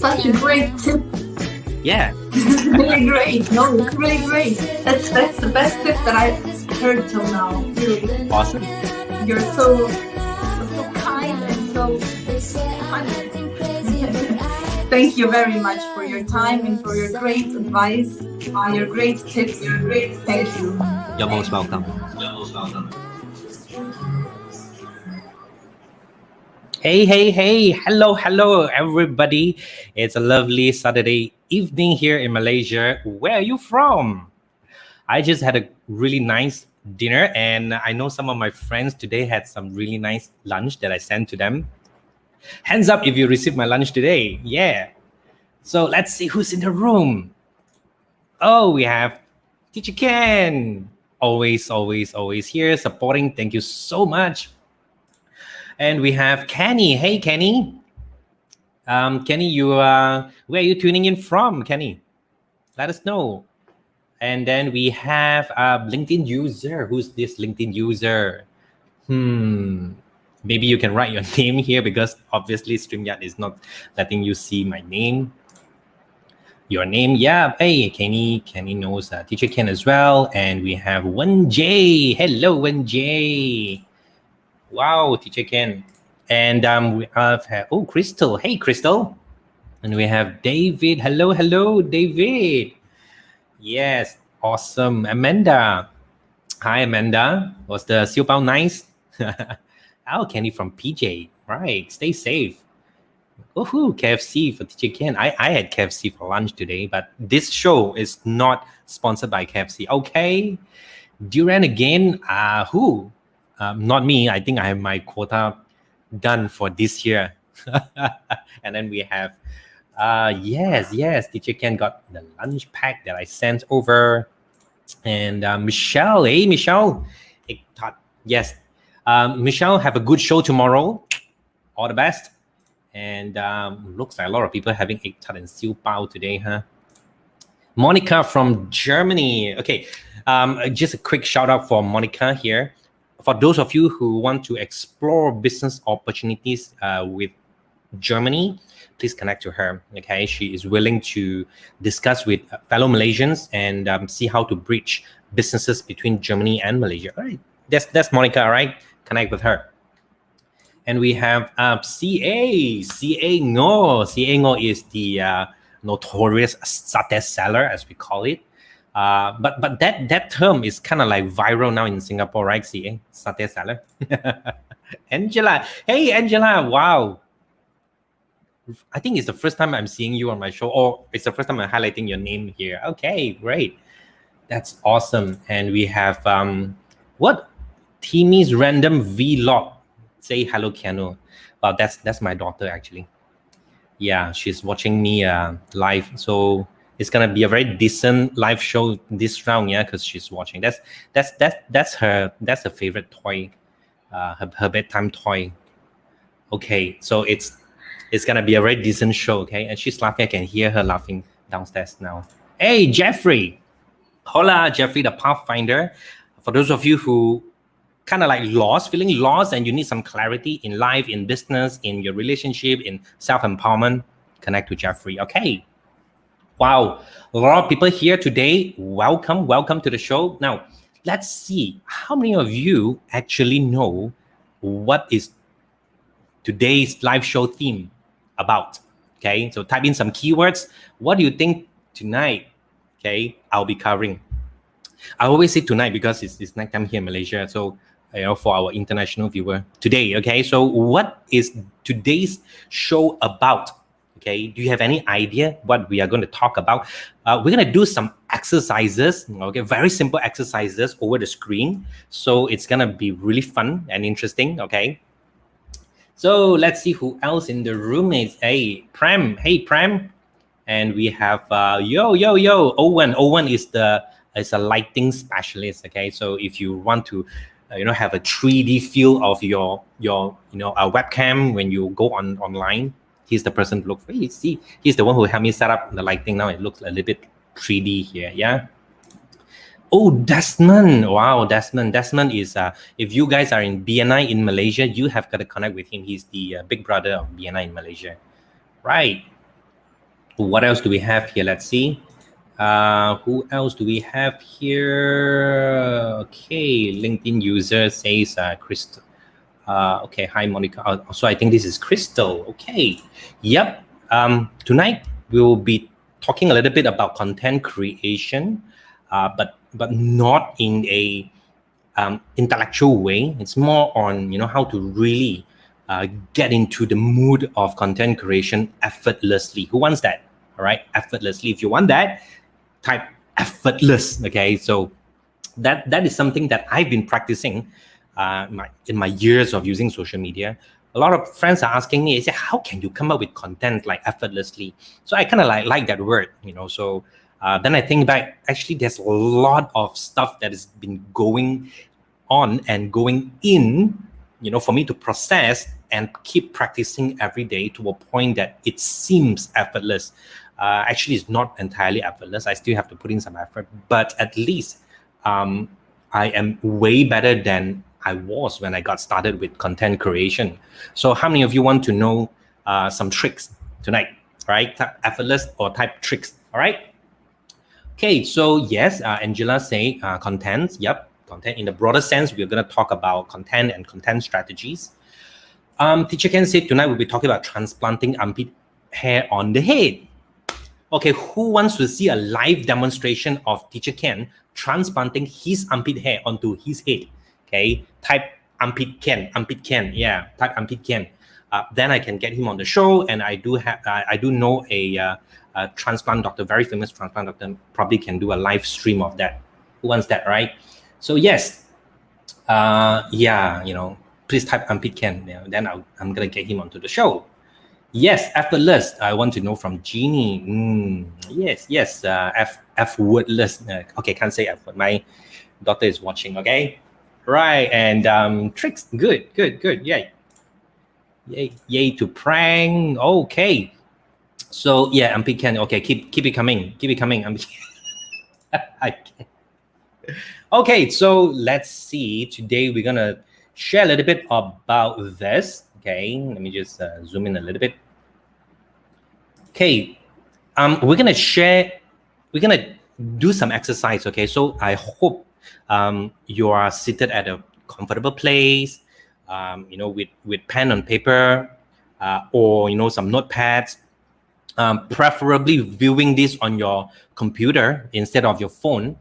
such a great tip. Yeah. Really great. No, it's really great. That's the best tip that I've heard till now. Really. Awesome. You're so kind and so funny. Thank you very much for your time and for your great advice, your great tips. Thank you. You're most welcome. Hey, hello everybody. It's a lovely Saturday evening here in Malaysia. Where are you from? I just had a really nice dinner, and I know some of my friends today had some really nice lunch that I sent to them. Hands up if you received my lunch today. Yeah. So let's see who's in the room. Oh, we have Teacher Ken. Always here supporting. Thank you so much. And we have Kenny. Hey, Kenny. Kenny, where are you tuning in from, Kenny? Let us know. And then we have a LinkedIn user. Who's this LinkedIn user? Maybe you can write your name here because obviously StreamYard is not letting you see my name. Your name, yeah. Hey, Kenny knows Teacher Ken as well. And we have 1J. Hello, 1J. Wow, Teacher Ken. And we have Crystal. Hey, Crystal. And we have David. Hello, David. Yes, awesome. Amanda. Hi, Amanda. Was the siu bao nice? Oh, Kenny from PJ. Right, stay safe. Woohoo, KFC for Teacher Ken. I had KFC for lunch today, but this show is not sponsored by KFC. Okay. Duran again. Who? Not me. I think I have my quota done for this year. And then we have, yes, Teacher Ken got the lunch pack that I sent over. And Michelle, hey, Michelle. Yes. Michelle, have a good show tomorrow. All the best. And looks like a lot of people having egg tart and siu bao today, huh? Monica from Germany. Okay, just a quick shout out for Monica here. For those of you who want to explore business opportunities with Germany, please connect to her. Okay, she is willing to discuss with fellow Malaysians and see how to bridge businesses between Germany and Malaysia. All right, that's Monica. All right, connect with her. And we have CA Ngo. CA Ngo is the notorious satay seller, as we call it. But that term is kind of like viral now in Singapore, right? CA, satay seller. Angela, hey Angela, wow. I think it's the first time I'm seeing you on my show, or it's the first time I'm highlighting your name here. Okay, great. That's awesome. And we have what? Timmy's random vlog. Say hello, Keanu. Well, that's my daughter actually. Yeah, she's watching me live. So it's gonna be a very decent live show this round, yeah, because she's watching. That's her favorite toy, her bedtime toy. Okay, so it's gonna be a very decent show, okay? And she's laughing. I can hear her laughing downstairs now. Hey, Jeffrey. Hola, Jeffrey, the Pathfinder. For those of you who kind of like feeling lost, and you need some clarity in life, in business, in your relationship, in self-empowerment, connect to Jeffrey. Okay. Wow. A lot of people here today. Welcome to the show. Now, let's see how many of you actually know what is today's live show theme about. Okay. So type in some keywords. What do you think tonight? Okay. I'll be covering. I always say tonight because it's nighttime here in Malaysia. So, for our international viewer today. Okay, so what is today's show about? Okay, do you have any idea what we are going to talk about? We're going to do some exercises, okay, very simple exercises over the screen. So it's going to be really fun and interesting, okay? So let's see who else in the room is. Hey, Prem. Hey, Prem. And we have, yo, Owen. Owen is a lighting specialist, okay? So if you want to have a 3D feel of your webcam when you go online, he's the person to look for. You see, he's the one who helped me set up the lighting. Now it looks a little bit 3D here, yeah. Oh, Desmond. Wow, Desmond. Desmond is, if you guys are in BNI in Malaysia, you have got to connect with him. He's the big brother of BNI in Malaysia. Right. What else do we have here? Let's see. Who else do we have here? Okay, LinkedIn user says Crystal. Okay, hi Monica. So I think this is Crystal. Okay, yep. Tonight we will be talking a little bit about content creation, but not in a intellectual way. It's more on how to really get into the mood of content creation effortlessly. Who wants that? All right, effortlessly. If you want that, type effortless. Okay, so that is something that I've been practicing in my years of using social media. A lot of friends are asking me, they say, how can you come up with content like effortlessly? So I kind of like that word, so then I think back, actually there's a lot of stuff that has been going on and going in, for me to process and keep practicing every day to a point that it seems effortless. Actually, it's not entirely effortless. I still have to put in some effort, but at least I am way better than I was when I got started with content creation. So how many of you want to know some tricks tonight, right? Type effortless or type tricks, all right? Okay, so yes, Angela say content. Yep, content in the broader sense. We're going to talk about content and content strategies. Teacher Ken said tonight we'll be talking about transplanting armpit hair on the head. Okay, who wants to see a live demonstration of Teacher Ken transplanting his armpit hair onto his head? Okay, type armpit Ken, yeah, type armpit Ken. Then I can get him on the show, and I do know a transplant doctor, very famous transplant doctor, probably can do a live stream of that. Who wants that, right? So yes, yeah, please type armpit Ken. Then I'm gonna get him onto the show. Yes, effortless. I want to know from Genie. Yes. F wordless. Okay, can't say F word. My daughter is watching. Okay, right. And tricks. Good. Yay to prank. Okay. So yeah, armpit Ken. Okay, keep it coming. Okay, so let's see. Today we're gonna share a little bit about this. Okay, let me just zoom in a little bit. Okay, we're gonna do some exercise. Okay, so I hope you are seated at a comfortable place, with pen and paper, or some notepads. Preferably viewing this on your computer instead of your phone,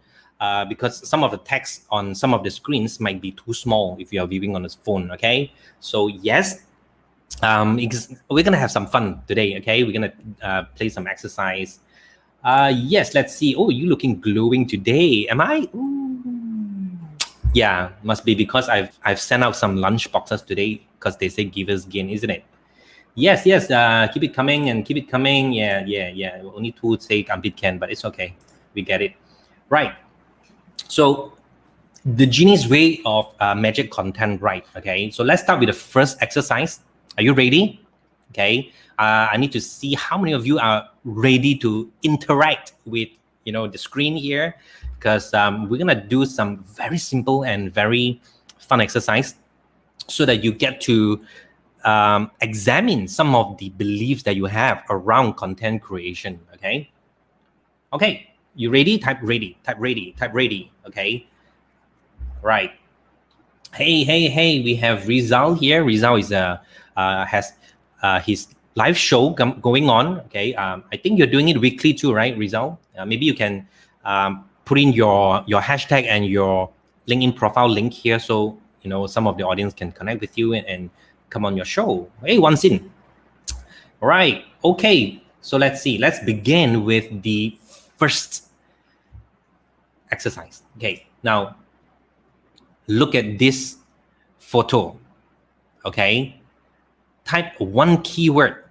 because some of the text on some of the screens might be too small if you are viewing on a phone. Okay, so yes, we're gonna have some fun today. Okay, we're gonna play some exercise. Yes, let's see. Oh, you looking glowing today. Am I? Ooh. Yeah, must be because I've sent out some lunch boxes today because they say givers gain, isn't it? Yes. Keep it coming. Yeah. Only two say armpit Ken, but it's okay. We get it. Right. So the Genie's way of magic content, right? Okay. So let's start with the first exercise. Are you ready? Okay. I need to see how many of you are ready to interact with the screen here, because we're gonna do some very simple and very fun exercise so that you get to examine some of the beliefs that you have around content creation. Okay, you ready? Type ready. Okay, right. Hey, we have Rizal here. Rizal is has his live show going on. Okay, I think you're doing it weekly too, right, Rizal? Maybe you can put in your hashtag and your LinkedIn profile link here, so some of the audience can connect with you and come on your show. Hey, once in. All right. Okay. So let's see. Let's begin with the first exercise. Okay. Now, look at this photo. Okay. Type one keyword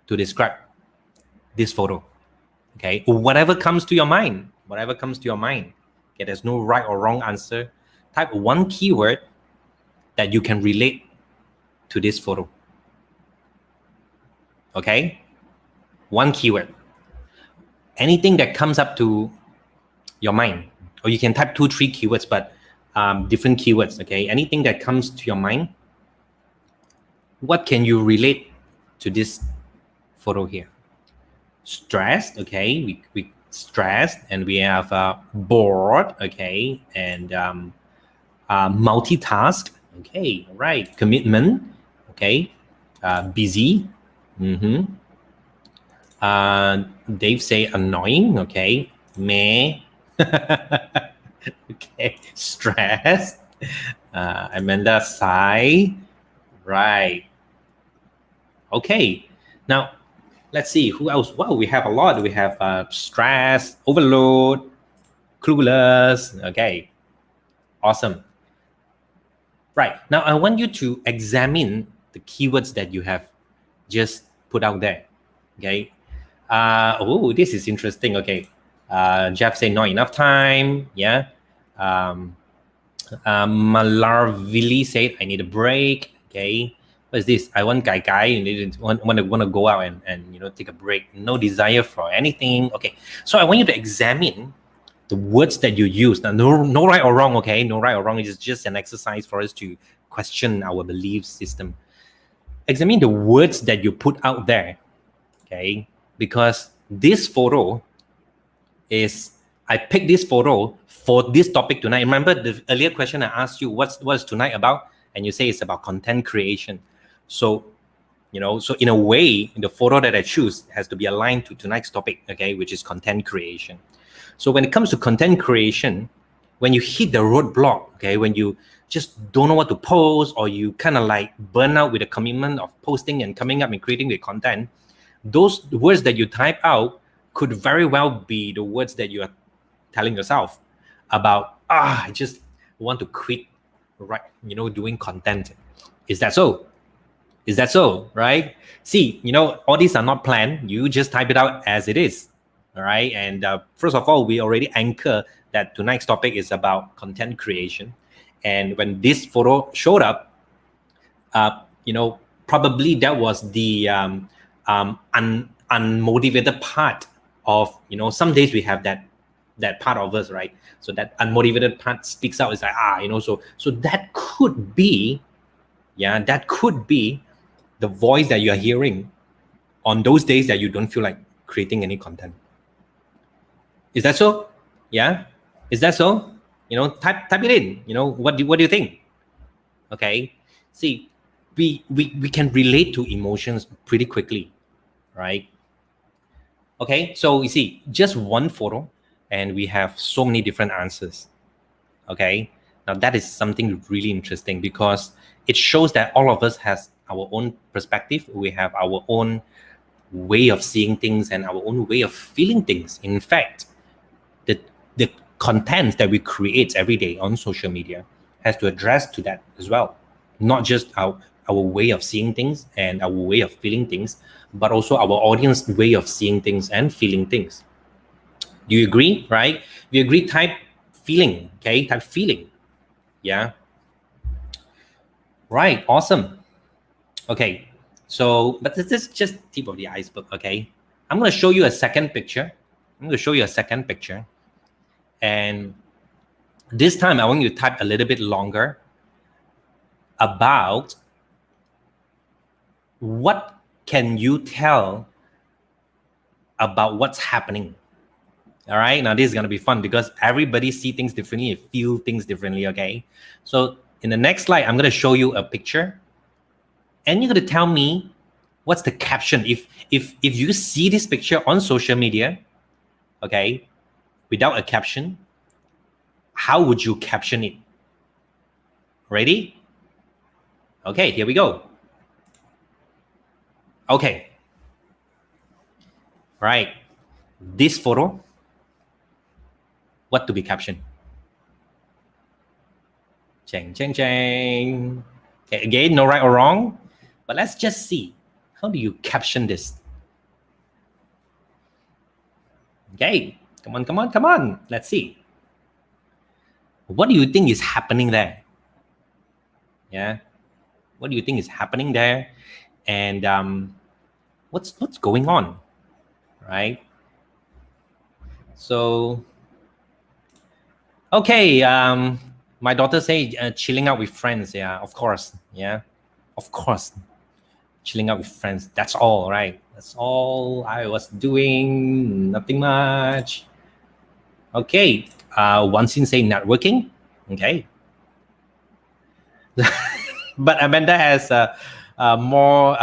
to describe this photo. Okay. Whatever comes to your mind. Okay. There's no right or wrong answer. Type one keyword that you can relate to this photo. Okay, one keyword. Anything that comes up to your mind, or you can type 2-3 keywords, but different keywords. Okay, anything that comes to your mind. What can you relate to this photo here? stressed. Okay, we stressed, and we have bored. Okay, and multitask. Okay, right. Commitment. Okay, busy. Mm-hmm. Dave say annoying. Okay, meh. Okay, stressed. Amanda sigh. Right. Okay. Now let's see who else. Wow, we have a lot. We have stress, overload, clueless. Okay. Awesome. Right. Now I want you to examine the keywords that you have just put out there. Okay. Oh, this is interesting. Okay. Jeff say not enough time. Yeah. Um, Malarvili said I need a break. Okay. What is this? I want guy. You need to want to go out and take a break. No desire for anything. Okay. So I want you to examine the words that you use. Now, no right or wrong, okay? No right or wrong. It's just an exercise for us to question our belief system. Examine the words that you put out there, okay? Because this photo I picked this photo for this topic tonight. Remember the earlier question I asked you, what's tonight about? And you say it's about content creation. So, so in a way, the photo that I choose has to be aligned to tonight's topic, okay, which is content creation. So when it comes to content creation, when you hit the roadblock, okay, when you just don't know what to post, or you kind of like burn out with the commitment of posting and coming up and creating the content, those words that you type out could very well be the words that you are telling yourself about, I just want to quit, right? Doing content. Is that so? Is that so? Right? See, all these are not planned. You just type it out as it is. All right. And first of all, we already anchor that tonight's topic is about content creation. And when this photo showed up, probably that was the unmotivated part of, some days we have that part of us, right? So that unmotivated part speaks out. It's like, so that could be, that could be the voice that you are hearing on those days that you don't feel like creating any content. Is that so? Yeah. Is that so? Type it in. What do you think? Okay. See, we can relate to emotions pretty quickly, right? Okay. So you see, just one photo, and we have so many different answers. Okay. Now that is something really interesting, because it shows that all of us has our own perspective. We have our own way of seeing things and our own way of feeling things. In fact, the content that we create every day on social media has to address to that as well. Not just our way of seeing things and our way of feeling things, but also our audience way of seeing things and feeling things. Do you agree? Right? We agree. Type feeling. Okay. Type feeling. Yeah. Right. Awesome. Okay. So, but this is just tip of the iceberg. Okay. I'm going to show you a second picture. And this time I want you to type a little bit longer about what can you tell about what's happening. All right. Now this is going to be fun, because everybody see things differently and feel things differently. Okay. So in the next slide, I'm going to show you a picture, and you're going to tell me what's the caption. If you see this picture on social media, okay, without a caption, how would you caption it? Ready? Okay, here we go. Okay. Right. This photo, what to be captioned? Chang, chang, chang. Okay, again, no right or wrong, but let's just see. How do you caption this? Okay, come on. Let's see. What do you think is happening there? Yeah. What do you think is happening there? And what's going on? Right. So, okay. My daughter say chilling out with friends. Yeah, of course. Yeah, of course. chilling out with friends. That's all, right? That's all I was doing. Nothing much. Okay. One scene say networking. Okay. But Amanda has a more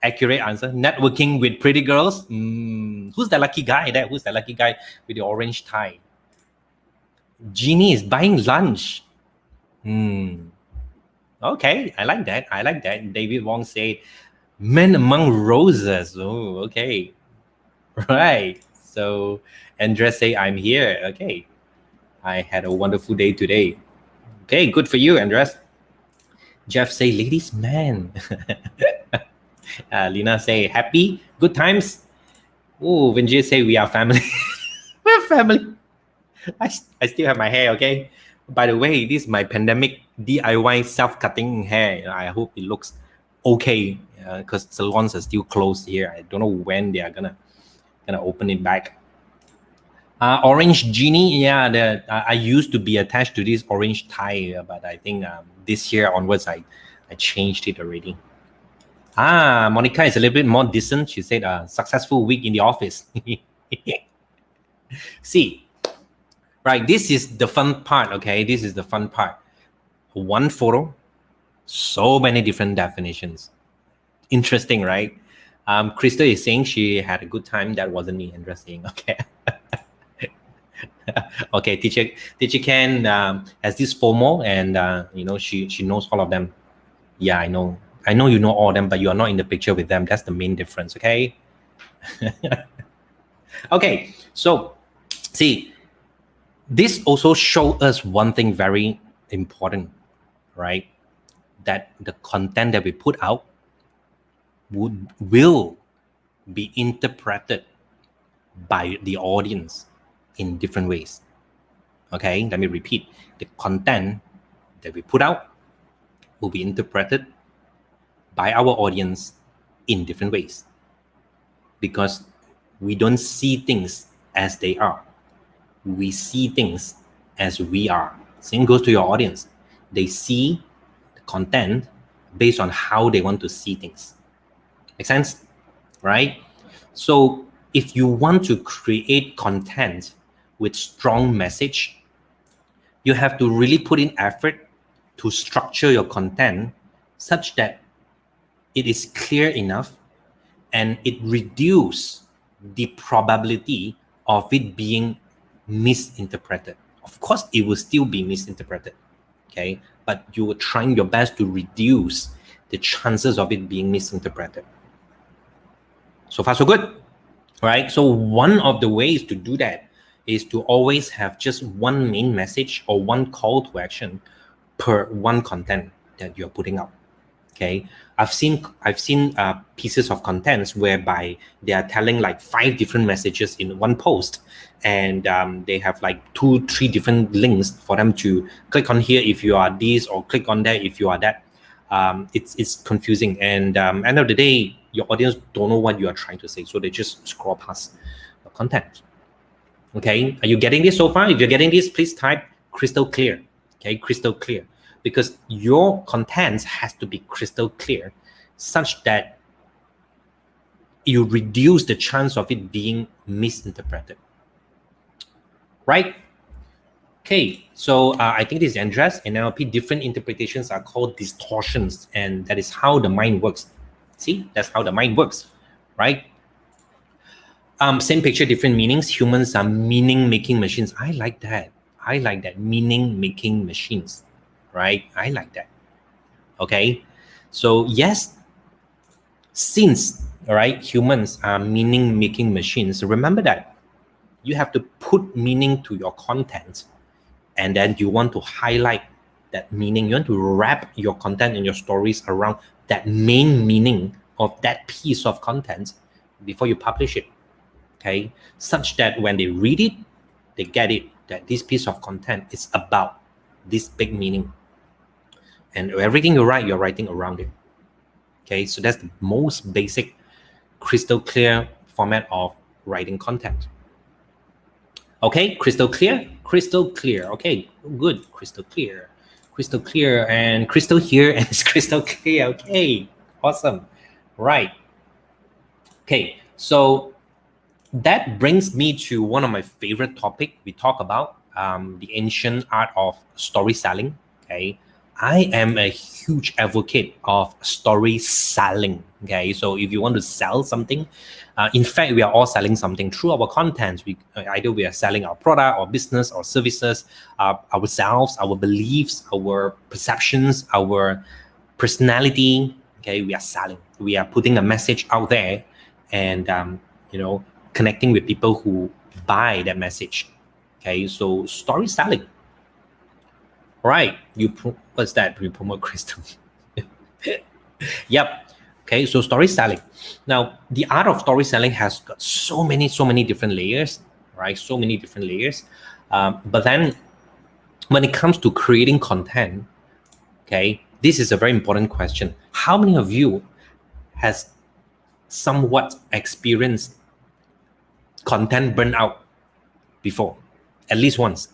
accurate answer. Networking with pretty girls. Who's the lucky guy there? Who's the lucky guy with the orange tie? Genie is buying lunch. Okay, I like that. I like that. David Wong said, "Men among roses." Oh, okay. Right. So Andres say, "I'm here." Okay. I had a wonderful day today. Okay, good for you, Andres. Jeff say, "Ladies man." Lina say, "Happy, good times." Oh, Vinjay say, "We are family." We're family. I still have my hair, okay? By the way, this is my pandemic DIY self-cutting hair. I hope it looks okay because salons are still closed here. I don't know when they are gonna open it back. Orange Genie, yeah. I used to be attached to this orange tie, but I think this year onwards, I changed it already. Monica is a little bit more distant. She said, "Successful week in the office." See, right, this is the fun part, okay? This is the fun part. One photo, so many different definitions. Interesting, right? Krista is saying she had a good time. That wasn't me, Andrea saying, okay. Okay, teacher Ken has this FOMO, and she knows all of them. Yeah, I know you know all of them, but you are not in the picture with them. That's the main difference, okay? Okay, so see, this also shows us one thing very important, right? That the content that we put out will be interpreted by the audience in different ways. Okay, let me repeat. The content that we put out will be interpreted by our audience in different ways, because we don't see things as they are. We see things as we are. Same goes to your audience. They see the content based on how they want to see things. Make sense? Right? So if you want to create content with strong message, you have to really put in effort to structure your content such that it is clear enough and it reduces the probability of it being misinterpreted. Of course, it will still be misinterpreted, okay? But you are trying your best to reduce the chances of it being misinterpreted. So far, so good, right? So one of the ways to do that is to always have just one main message or one call to action per one content that you're putting out. Okay, I've seen pieces of contents whereby they are telling like 5 different messages in one post, and they have like 2-3 different links for them to click on here if you are this, or click on that if you are that. It's confusing, and end of the day, your audience don't know what you are trying to say, so they just scroll past the content. Okay, are you getting this so far? If you're getting this, please type crystal clear. Okay, crystal clear. Because your content has to be crystal clear such that you reduce the chance of it being misinterpreted. Right? Okay, so I think this is Andres. In NLP, different interpretations are called distortions, and that is how the mind works. See, that's how the mind works, right? Same picture, different meanings. Humans are meaning-making machines. I like that. Meaning-making machines. Right? I like that. Okay. So yes, since humans are meaning-making machines, remember that you have to put meaning to your content, and then you want to highlight that meaning. You want to wrap your content and your stories around that main meaning of that piece of content before you publish it. Okay. Such that when they read it, they get it, that this piece of content is about this big meaning. And everything you write, you're writing around it. Okay, so that's the most basic, crystal clear format of writing content. Okay, crystal clear. Okay, good, crystal clear, and crystal here, and it's crystal clear. Okay, Awesome. Right. Okay. So that brings me to one of my favorite topic we talk about, the ancient art of story selling. Okay. I am a huge advocate of story selling. Okay. So if you want to sell something, in fact, we are all selling something through our content. Either we are selling our product or business or services, ourselves, our beliefs, our perceptions, our personality. Okay. We are selling. We are putting a message out there, and you know, connecting with people who buy that message. Okay, so story selling. Right, what's that? You promote crystal. Yep. Okay, so story selling. Now, the art of story selling has got so many different layers, right? So many different layers. But then, when it comes to creating content, okay, this is a very important question. How many of you has somewhat experienced content burnout before, at least once?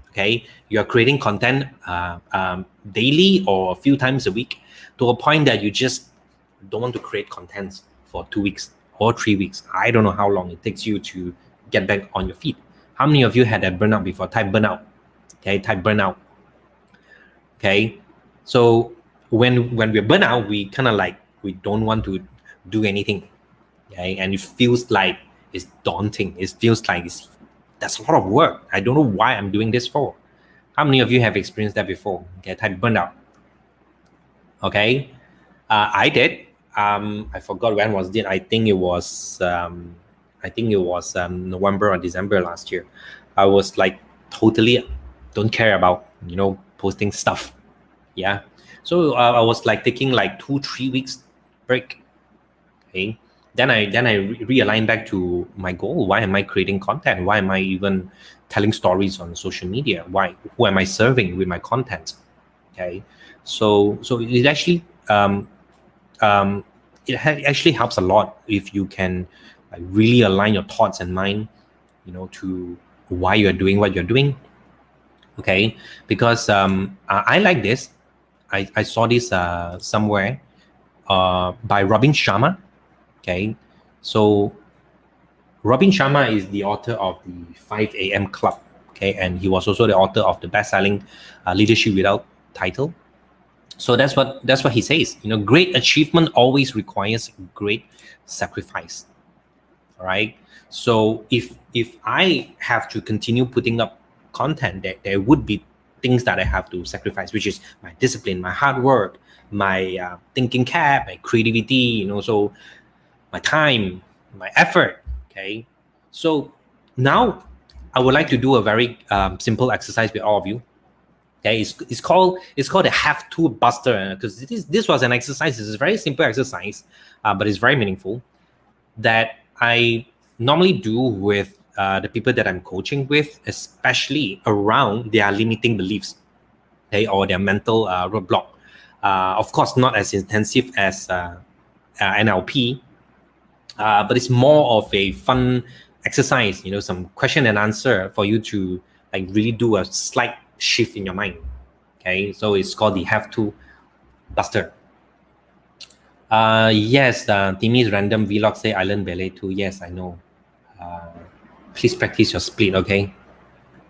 Okay, you're creating content daily or a few times a week, to a point that you just don't want to create content for 2 weeks or 3 weeks. I don't know how long it takes you to get back on your feet. How many of you had that burnout before? Type burnout. Okay, type burnout. Okay, so when we're burnout, we kind of like, we don't want to do anything. Okay, and it feels like it's daunting. It feels like that's a lot of work. I don't know why I'm doing this for. How many of you have experienced that before? Okay, type burnout. Okay, I did. I forgot when was it. I think it was. November or December last year. I was like totally don't care about posting stuff. Yeah, so I was like taking like 2-3 weeks break. Okay, then I realign back to my goal. Why am I creating content? Why am I even telling stories on social media? Who am I serving with my content? Okay, so it actually actually helps a lot if you can like really align your thoughts and mind, to why you're doing what you're doing. Okay, because I like this. I saw this somewhere by Robin Sharma. Okay, so Robin Sharma is the author of the 5 a.m. Club. Okay, and he was also the author of the best-selling Leadership Without Title. So that's what he says. Great achievement always requires great sacrifice. All right. So if I have to continue putting up content, there would be things that I have to sacrifice, which is my discipline, my hard work, my thinking cap, my creativity. So my time, my effort. Okay. So now I would like to do a very simple exercise with all of you. Okay, it's called the have to buster, because this was an exercise. It's a very simple exercise, but it's very meaningful, that I normally do with the people that I'm coaching with, especially around their limiting beliefs, okay, or their mental roadblock. Of course, not as intensive as NLP, but it's more of a fun exercise. Some question and answer for you to like really do a slight shift in your mind. Okay, so it's called the have to buster. Yes, Timmy's random vlog say I learned ballet too. Yes, I know. Please practice your split, okay?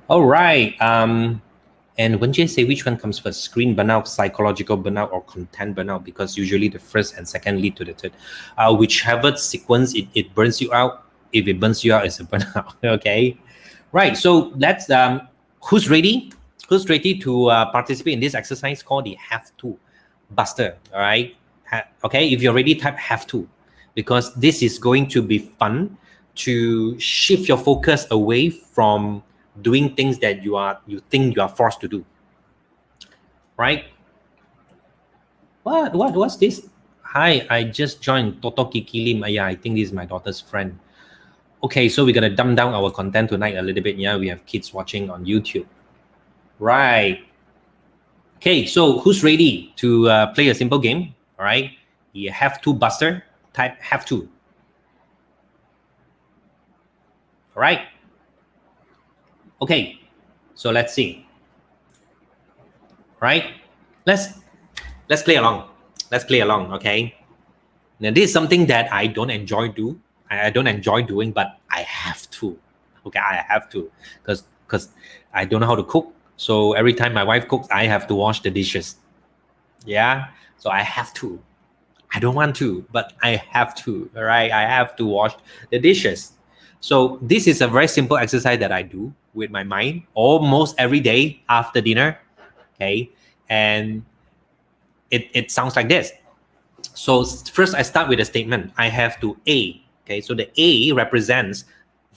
All right. And when you say which one comes first, screen burnout, psychological burnout, or content burnout, because usually the first and second lead to the third. Whichever sequence it burns you out, if it burns you out, it's a burnout, okay? Right, so let's, who's ready? Who's ready to participate in this exercise called the have to buster, all right? Okay, if you're ready, type have to, because this is going to be fun to shift your focus away from doing things that you think you are forced to do, right? What's this? Hi, I just joined Toto Kikilim. Yeah, I think this is my daughter's friend. Okay, so we're gonna dumb down our content tonight a little bit. Yeah, we have kids watching on YouTube, right? Okay, so who's ready to play a simple game? All right, you have to buster. Type have to. All right. Okay, so let's see. Right? Let's play along. Let's play along. Okay. Now, this is something that I don't enjoy doing, but I have to. Okay, I have to, because I don't know how to cook. So every time my wife cooks, I have to wash the dishes. Yeah, so I have to. I don't want to, but I have to. All right, I have to wash the dishes. So this is a very simple exercise that I do with my mind almost every day after dinner. Okay, and it sounds like this. So first I start with a statement. I have to A. Okay, so the A represents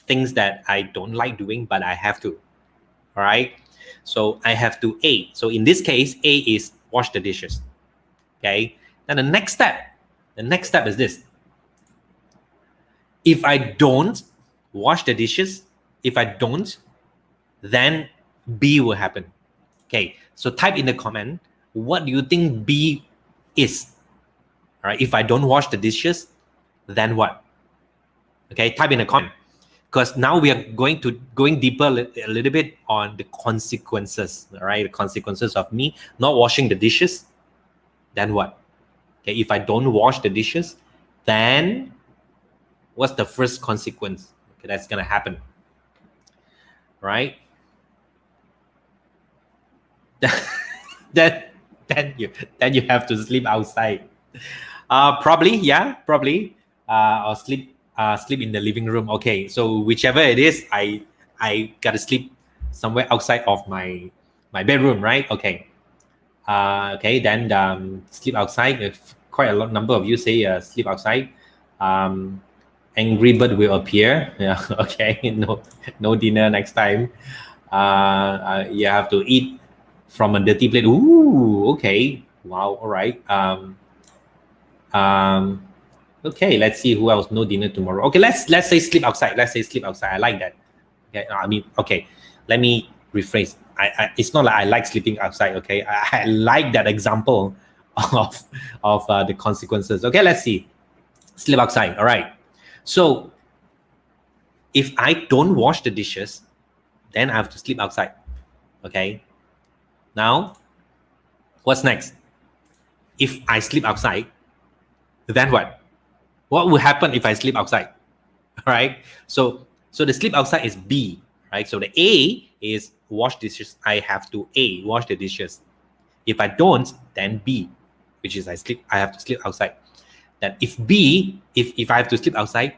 things that I don't like doing, but I have to. All right, so I have to A. So in this case, A is wash the dishes. Okay, then the next step is this. If I don't wash the dishes, then B will happen. Okay, so type in the comment, what do you think B is? All right, if I don't wash the dishes, then what? Okay, type in the comment, because now we are going deeper a little bit on the consequences. All right, the consequences of me not washing the dishes, then what? Okay, if I don't wash the dishes, then what's the first consequence? Okay, that's gonna happen, right? then then you have to sleep outside. Probably, yeah, probably. Or sleep in the living room. Okay, so whichever it is, I gotta sleep somewhere outside of my bedroom, right? Okay. Okay, then sleep outside. If quite a lot number of you say sleep outside. Angry bird will appear. Yeah. Okay. No dinner next time. You have to eat from a dirty plate. Ooh. Okay. Wow. All right. Okay, let's see who else. No dinner tomorrow. Okay, let's say sleep outside. I like that. Okay, I mean, okay, let me rephrase. It's not like I like sleeping outside. Okay, I like that example of the consequences. Okay, let's see. Sleep outside. All right. So if I don't wash the dishes, then I have to sleep outside. Okay. Now, what's next? If I sleep outside, then what? What will happen if I sleep outside? All right. So the sleep outside is B, right? So the A is wash dishes. I have to A, wash the dishes. If I don't, then B, which is I have to sleep outside. Then if B, if I have to sleep outside,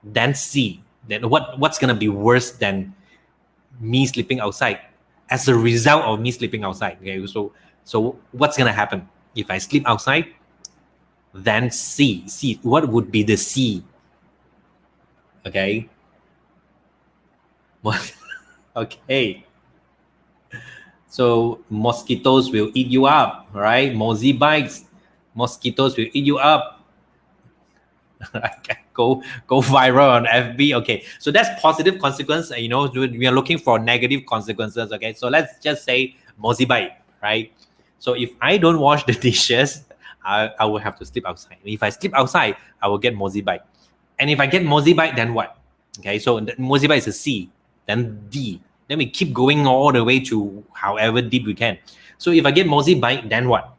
then C. Then what's gonna be worse than me sleeping outside as a result of me sleeping outside? Okay. So what's gonna happen if I sleep outside? Then C. What would be the C? Okay. Okay. So mosquitoes will eat you up, right? Mosey bites. Mosquitoes will eat you up. go viral on FB. Okay. So that's positive consequence. You know, we are looking for negative consequences. Okay. So let's just say mosey bite, right? So if I don't wash the dishes, I will have to sleep outside. If I sleep outside, I will get mosey bite. And if I get mosey bite, then what? Okay, so mosey bite is a C, then D. Then we keep going all the way to however deep we can. So if I get mosey bite, then what?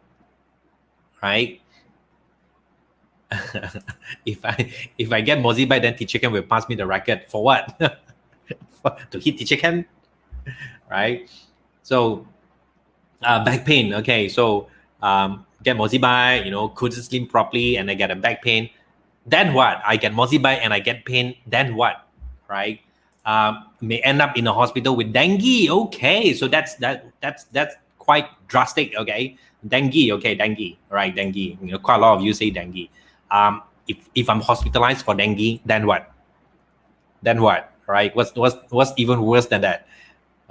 Right? if I get mosey bite, then teacher Ken will pass me the racket for what? To hit teacher Ken, right? So back pain. Okay, so get mosey bite, couldn't sleep properly, and I get a back pain. Then what? I get mosey bite and I get pain. Then what? Right? May end up in a hospital with dengue. Okay, so that's quite drastic. Okay, dengue. Okay, dengue. Right, dengue. Quite a lot of you say dengue. If I'm hospitalized for dengue, then what? Then what? Right? What's even worse than that?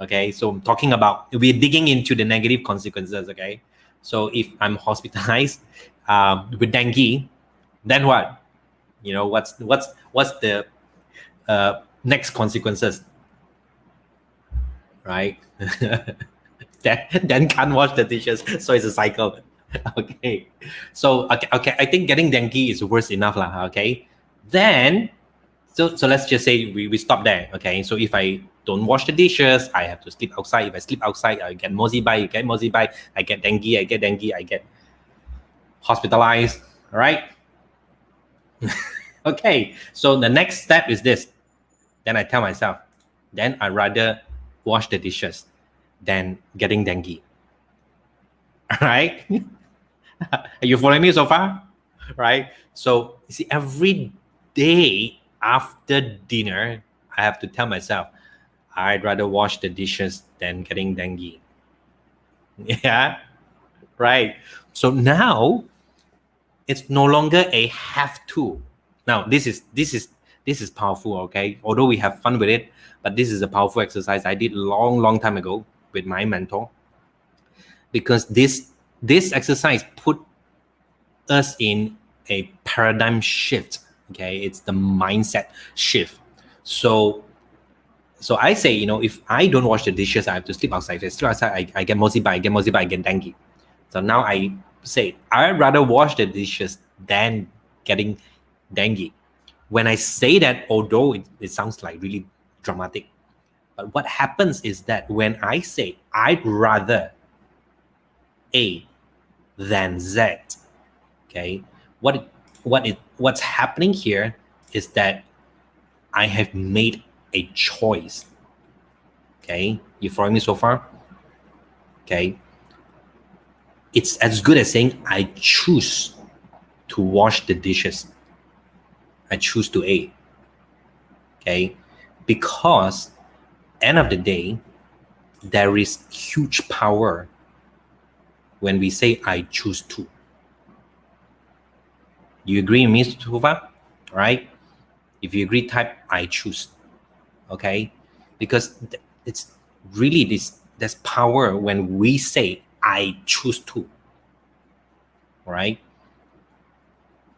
Okay, so I'm talking about, we're digging into the negative consequences. Okay, so if I'm hospitalized with dengue, then what? What's the next consequences? Right? then can't wash the dishes, so it's a cycle. Okay, so okay, I think getting dengue is worse enough lah. Okay, then so let's just say we stop there. Okay, so if I don't wash the dishes, I have to sleep outside. If I sleep outside, I get mosey bite. I get dengue. I get hospitalized. All right. Okay, so the next step is this. Then I tell myself, then I'd rather wash the dishes than getting dengue. All right? Are you following me so far? Right? So, you see, every day after dinner, I have to tell myself, I'd rather wash the dishes than getting dengue. Yeah? Right. So now it's no longer a have to. Now this is powerful, okay? Although we have fun with it, but this is a powerful exercise I did long time ago with my mentor, because this exercise put us in a paradigm shift. Okay, it's the mindset shift. So I say, if I don't wash the dishes, I have to sleep outside. If I sleep outside, I get mosquito bite, I get dengue. So now I say I'd rather wash the dishes than getting dengue. When I say that, although it sounds like really dramatic, but what happens is that when I say I'd rather A than Z, okay, what's happening here is that I have made a choice. Okay, you following me so far? Okay, it's as good as saying I choose to wash the dishes. I choose to A. Okay, because end of the day, there is huge power when we say I choose to. You agree with me so far? Right? If you agree, type I choose. Okay, because it's really there's power when we say I choose to. Right?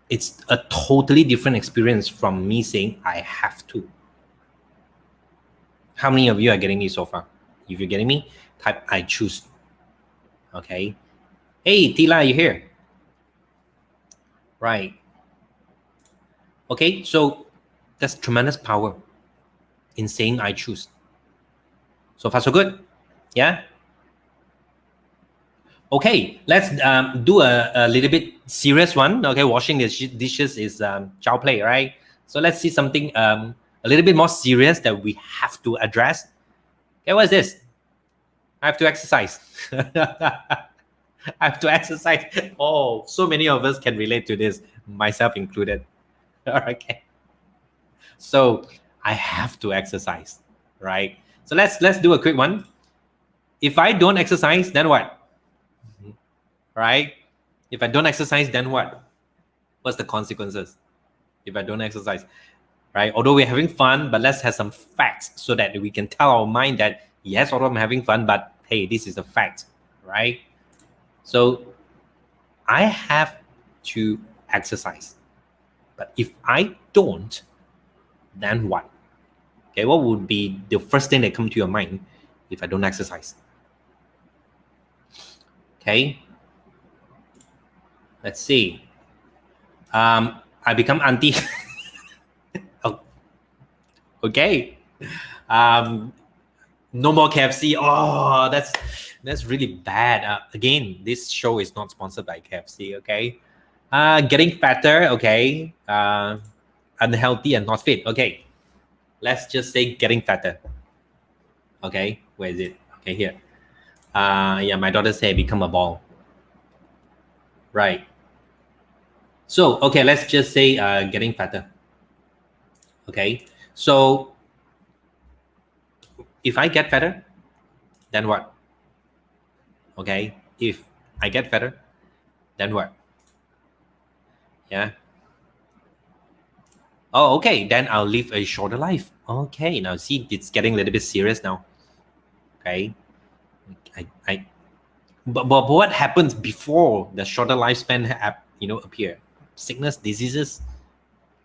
It's a totally different experience from me saying I have to. How many of you are getting me so far? If you're getting me, type I choose. Okay. Hey, Tila, you here? Right. Okay, so there's tremendous power in saying I choose. So far, so good. Yeah. Okay, let's do a little bit serious one. Okay, washing the dishes is child play, right? So let's see something a little bit more serious that we have to address. Okay, what is this? I have to exercise. I have to exercise. Oh, so many of us can relate to this, myself included. Okay. So I have to exercise, right? So let's do a quick one. If I don't exercise, then what? Right? If I don't exercise, then what? What's the consequences if I don't exercise? Right? Although we're having fun, but let's have some facts so that we can tell our mind that yes, although I'm having fun, but hey, this is a fact, right? So I have to exercise. But if I don't, then what? Okay, what would be the first thing that come to your mind if I don't exercise? Okay, let's see. I become auntie. Oh, okay. No more KFC. Oh, that's really bad. Again, this show is not sponsored by KFC. Okay. Getting fatter. Okay. Unhealthy and not fit. Okay. Let's just say getting fatter. Okay. Where is it? Okay, here. Yeah, my daughter said become a ball. Right. So, okay, let's just say getting fatter. Okay. So, if I get fatter, then what? Okay. If I get fatter, then what? Yeah. Oh, okay. Then I'll live a shorter life. Okay. Now, see, it's getting a little bit serious now. Okay. But what happens before the shorter lifespan appear? Sickness, diseases.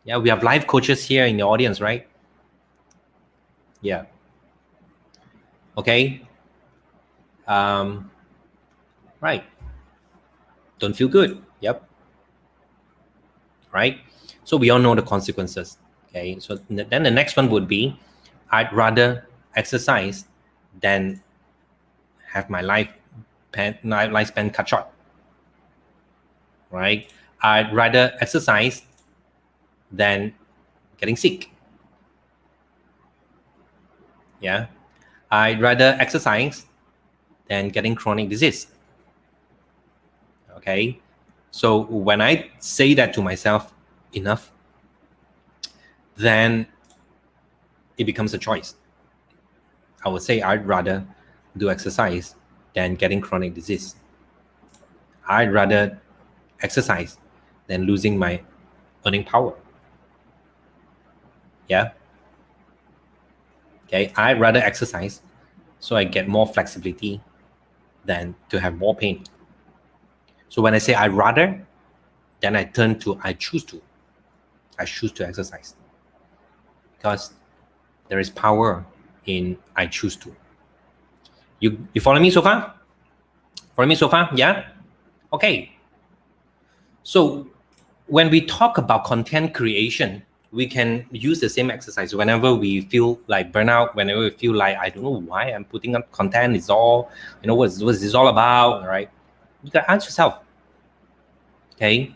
Yeah, we have life coaches here in the audience, right? Yeah. Okay. Right. Don't feel good. Yep. Right. So we all know the consequences. Okay. So then the next one would be, I'd rather exercise than have my lifespan, cut short. Right. I'd rather exercise than getting sick. Yeah, I'd rather exercise than getting chronic disease. Okay, so when I say that to myself enough, then it becomes a choice. I would say I'd rather do exercise than getting chronic disease. I'd rather exercise than losing my earning power. Yeah. Okay, I'd rather exercise so I get more flexibility than to have more pain. So when I say I'd rather, then I turn to I choose to. I choose to exercise because there is power in I choose to. You follow me so far? Follow me so far? Yeah? Okay. So when we talk about content creation, we can use the same exercise whenever we feel like burnout, whenever we feel like I don't know why I'm putting up content, it's all, what's this all about, right? You can ask yourself, okay?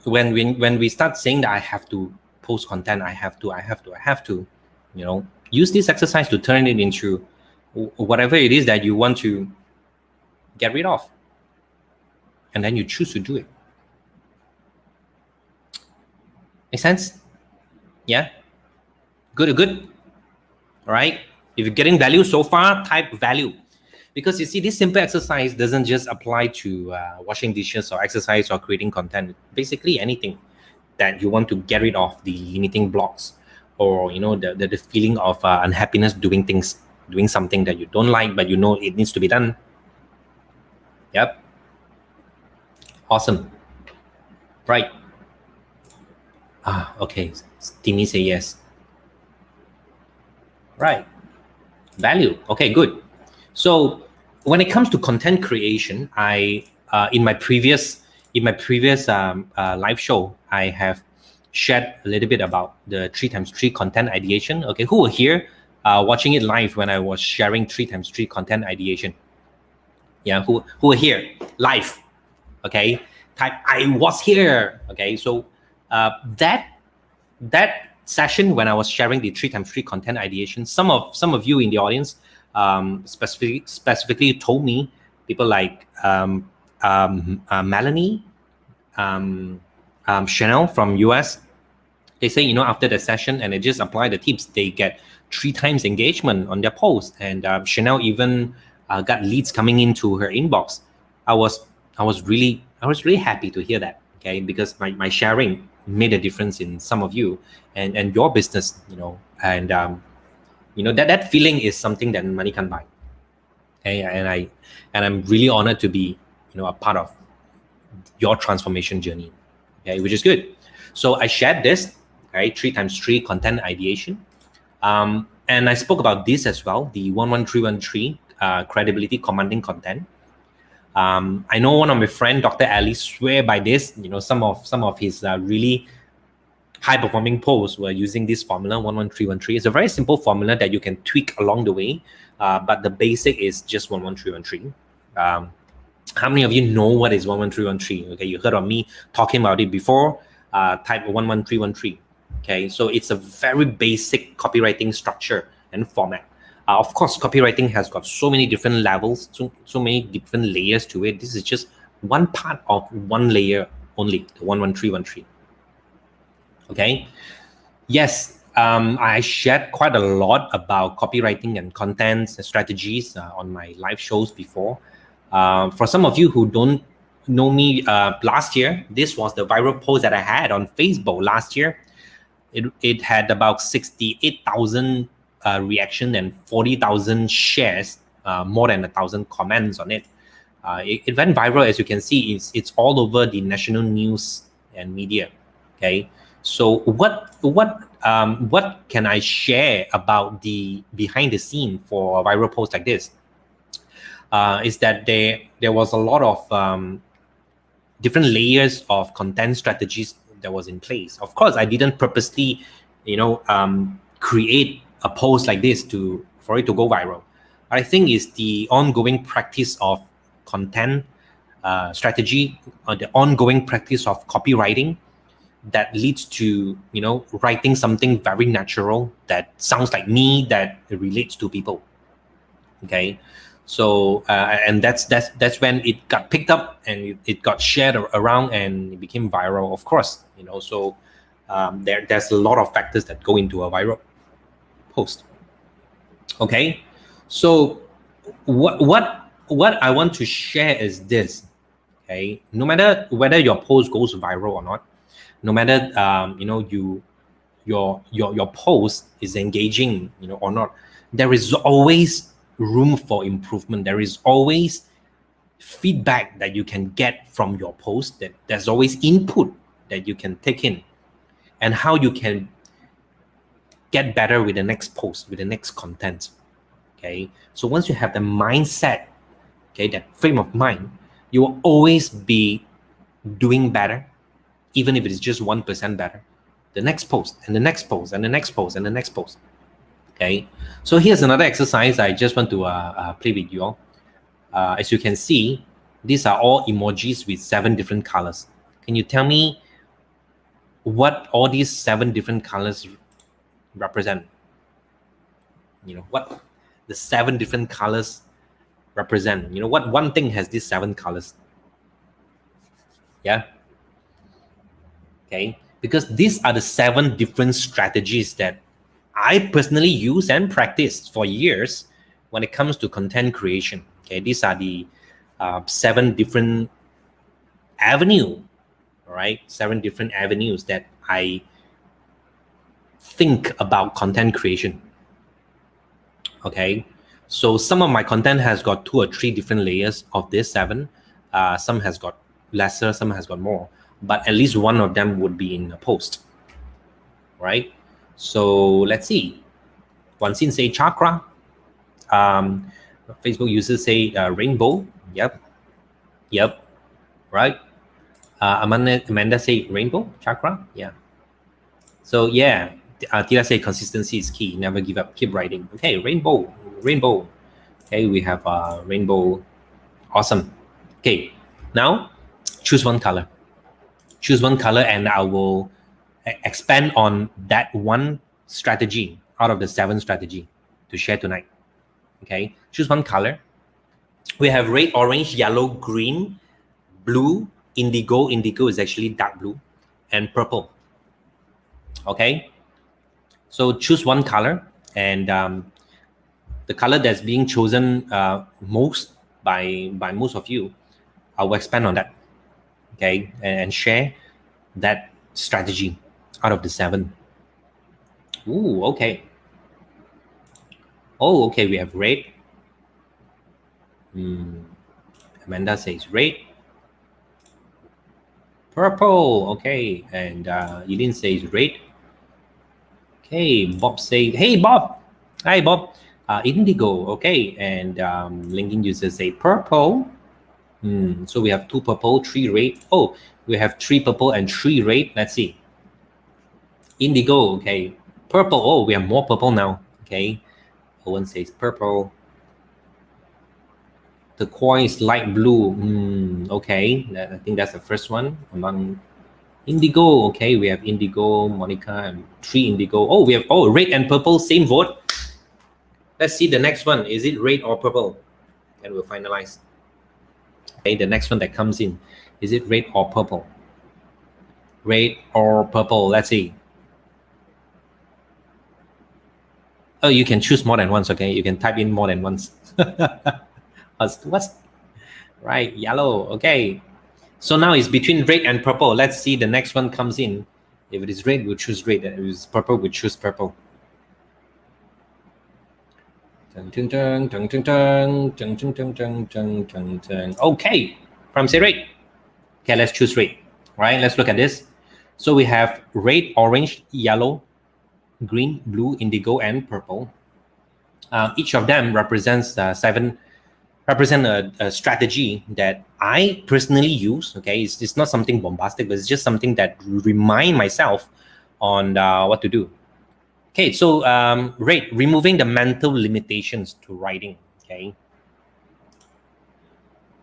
When we start saying that I have to post content, I have to, use this exercise to turn it into whatever it is that you want to get rid of. And then you choose to do it. Make sense? Yeah? Good. All right? If you're getting value so far, type value. Because you see, this simple exercise doesn't just apply to washing dishes or exercise or creating content. Basically anything that you want to get rid of the limiting blocks, or the feeling of unhappiness doing something that you don't like, but it needs to be done. Yep. Awesome. Right. Okay. Timmy say yes. Right. Value. Okay, good. So when it comes to content creation, I in my previous live show, I have shared a little bit about the 3x3 content ideation. Okay, who were here watching it live when I was sharing 3x3 content ideation? Yeah, who were here live? Okay, type I was here. Okay, so that session when I was sharing the 3x3 content ideation, some of you in the audience specifically told me, people like Melanie, Chanel from US, they say, after the session and they just apply the tips, they get 3 times engagement on their post. And Chanel even got leads coming into her inbox. I was really happy to hear that. Okay, because my sharing made a difference in some of you and your business, and that feeling is something that money can buy. Okay, and I'm really honored to be a part of your transformation journey. Okay, which is good. So I shared this, right, 3x3 content ideation, and I spoke about this as well, the 11313 credibility commanding content. I know one of my friend, Dr. Ali, swear by this. Some of his really high-performing posts were using this formula, 11313. It's a very simple formula that you can tweak along the way, but the basic is just 11313. How many of you know what is 11313? Okay, you heard of me talking about it before. Type 11313. Okay, so it's a very basic copywriting structure and format. Of course, copywriting has got so many different levels, so many different layers to it. This is just one part of one layer only, the 11313. Okay. Yes, I shared quite a lot about copywriting and content strategies on my live shows before. For some of you who don't know me, last year, this was the viral post that I had on Facebook last year. It had about 68,000 reaction and 40,000 shares, more than 1,000 comments on it. It went viral, as you can see. It's all over the national news and media. Okay, so what can I share about the behind the scene for a viral post like this? Is that there was a lot of different layers of content strategies that was in place. Of course, I didn't purposely, create a post like this for it to go viral. I think it's the ongoing practice of content strategy, or the ongoing practice of copywriting, that leads to, you know, writing something very natural that sounds like me, that relates to people. Okay, so and that's when it got picked up and it got shared around and it became viral, of course, you know. So there's a lot of factors that go into a viral post. Okay, so what I want to share is this. Okay, no matter whether your post goes viral or not, no matter you know, your post is engaging, you know, or not, there is always room for improvement. There is always feedback that you can get from your post. That there's always input that you can take in, and how you can get better with the next post, with the next content. Okay, so once you have the mindset, okay, that frame of mind, you will always be doing better, even if it is just 1% better. The next post and the next post and the next post and the next post. Okay, so here's another exercise I just want to play with you all. As you can see, these are all emojis with 7 different colors. Can you tell me what all these 7 different colors represent? You know, what the 7 different colors represent? You know, what one thing has these 7 colors? Yeah. Okay, because these are the 7 different strategies that I personally use and practice for years when it comes to content creation. Okay, these are the 7 different avenues, all right? 7 different avenues that I think about content creation. Okay, so some of my content has got 2 or 3 different layers of this 7. Some has got lesser, some has got more, but at least one of them would be in a post, right? So let's see. Wan Xin say chakra. Facebook users say rainbow. Yep. Right. Amanda say rainbow chakra. Yeah. So yeah, Tira say consistency is key. Never give up. Keep writing. Okay, rainbow. Okay, we have rainbow. Awesome. Okay, now choose one color. Choose one color, and I will expand on that one strategy out of the 7 strategy to share tonight. Okay, choose one color. We have red, orange, yellow, green, blue, indigo. Indigo is actually dark blue, and purple. Okay, so choose one color, and the color that's being chosen most by most of you, I will expand on that. Okay, and share that strategy out of the 7. Ooh, okay. Oh, okay, we have red. Amanda says red. Purple, okay. And Eileen says red. Okay, Bob says, hey, Bob. Hi, Bob. Indigo, okay. And LinkedIn users say purple. So we have 2 purple, 3 red. Oh, we have 3 purple and 3 red. Let's see. Indigo, okay. Purple, oh, we have more purple now. Okay. Owen says purple. The coin is light blue. Okay, I think that's the first one. Among indigo, okay, we have indigo, Monica, and 3 indigo. Oh, we have red and purple, same vote. Let's see the next one. Is it red or purple? And we'll finalize. Okay, the next one that comes in. Is it red or purple? Red or purple? Let's see. Oh, you can choose more than once, okay? You can type in more than once. What's right? Yellow, okay. So now it's between red and purple. Let's see the next one comes in. If it is red, we'll choose red. If it is purple, we'll choose purple. Okay, from say red. Okay, let's choose red. Right, let's look at this. So we have red, orange, yellow, green, blue, indigo, and purple. Each of them represents a strategy that I personally use. Okay, it's not something bombastic, but it's just something that remind myself on what to do. Okay, so red, removing the mental limitations to writing.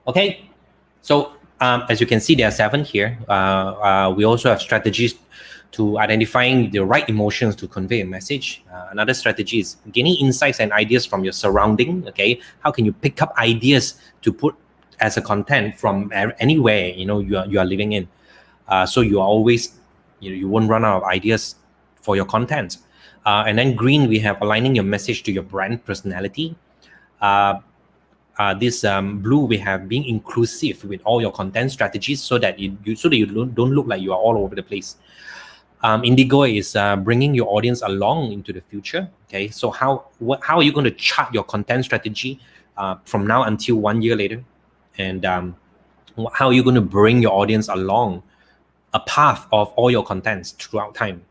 Okay, so As you can see, there are 7 here. We also have strategies to identifying the right emotions to convey a message. Another strategy is gaining insights and ideas from your surrounding. Okay, how can you pick up ideas to put as a content from anywhere you are living in? So you are always you won't run out of ideas for your content. And then green, we have aligning your message to your brand personality. This blue, we have being inclusive with all your content strategies so that you don't look like you are all over the place. Indigo is bringing your audience along into the future. Okay, so how are you going to chart your content strategy from now until 1 year later, and how are you going to bring your audience along a path of all your contents throughout time?